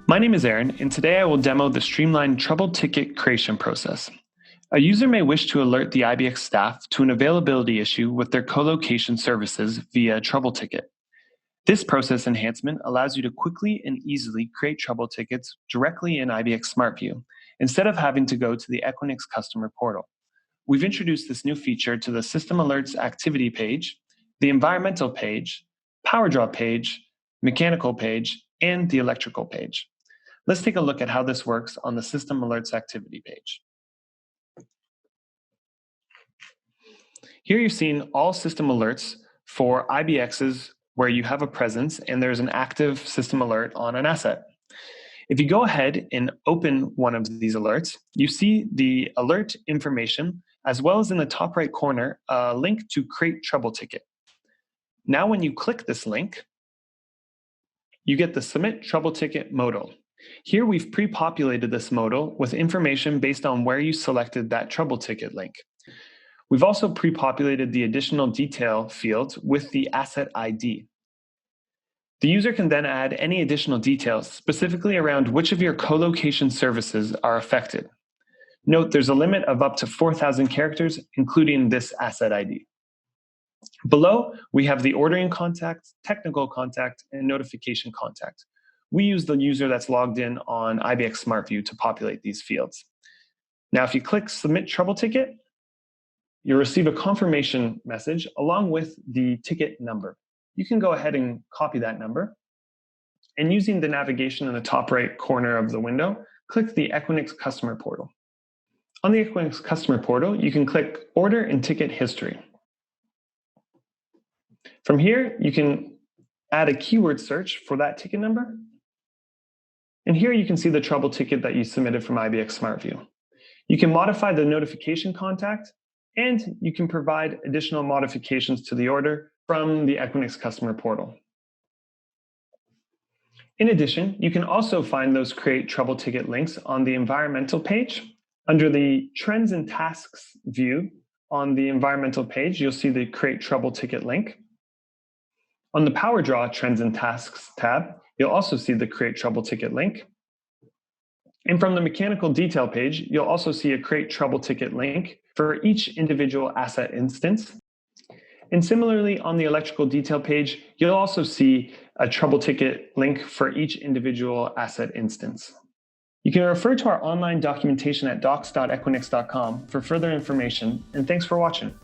My name is Aaron, and today I will demo the streamlined trouble ticket creation process. A user may wish to alert the IBX staff to an availability issue with their co-location services via trouble ticket. This process enhancement allows you to quickly and easily create trouble tickets directly in IBX SmartView, instead of having to go to the Equinix customer portal. We've introduced this new feature to the System Alerts activity page, the environmental page, power draw page, mechanical page, and the electrical page. Let's take a look at how this works on the System Alerts activity page. Here you're seeing all system alerts for IBXs where you have a presence and there's an active system alert on an asset. If you go ahead and open one of these alerts, you see the alert information, as well as in the top right corner, a link to create trouble ticket. Now when you click this link, you get the Submit Trouble Ticket modal. Here we've pre-populated this modal with information based on where you selected that trouble ticket link. We've also pre-populated the additional detail fields with the asset ID. The user can then add any additional details specifically around which of your co-location services are affected. Note there's a limit of up to 4,000 characters, including this asset ID. Below, we have the ordering contact, technical contact, and notification contact. We use the user that's logged in on IBX SmartView to populate these fields. Now, if you click Submit Trouble Ticket, you'll receive a confirmation message along with the ticket number. You can go ahead and copy that number, and using the navigation in the top right corner of the window, click the Equinix Customer Portal. On the Equinix Customer Portal, you can click Order and Ticket History. From here, you can add a keyword search for that ticket number. And here you can see the trouble ticket that you submitted from IBX SmartView. You can modify the notification contact, and you can provide additional modifications to the order from the Equinix Customer Portal. In addition, you can also find those Create Trouble Ticket links on the environmental page. Under the Trends and Tasks view on the environmental page, you'll see the Create Trouble Ticket link. On the Power Draw Trends and Tasks tab, you'll also see the Create Trouble Ticket link. And from the mechanical detail page, you'll also see a Create Trouble Ticket link for each individual asset instance. And similarly, on the electrical detail page, you'll also see a trouble ticket link for each individual asset instance. You can refer to our online documentation at docs.equinix.com for further information, and thanks for watching.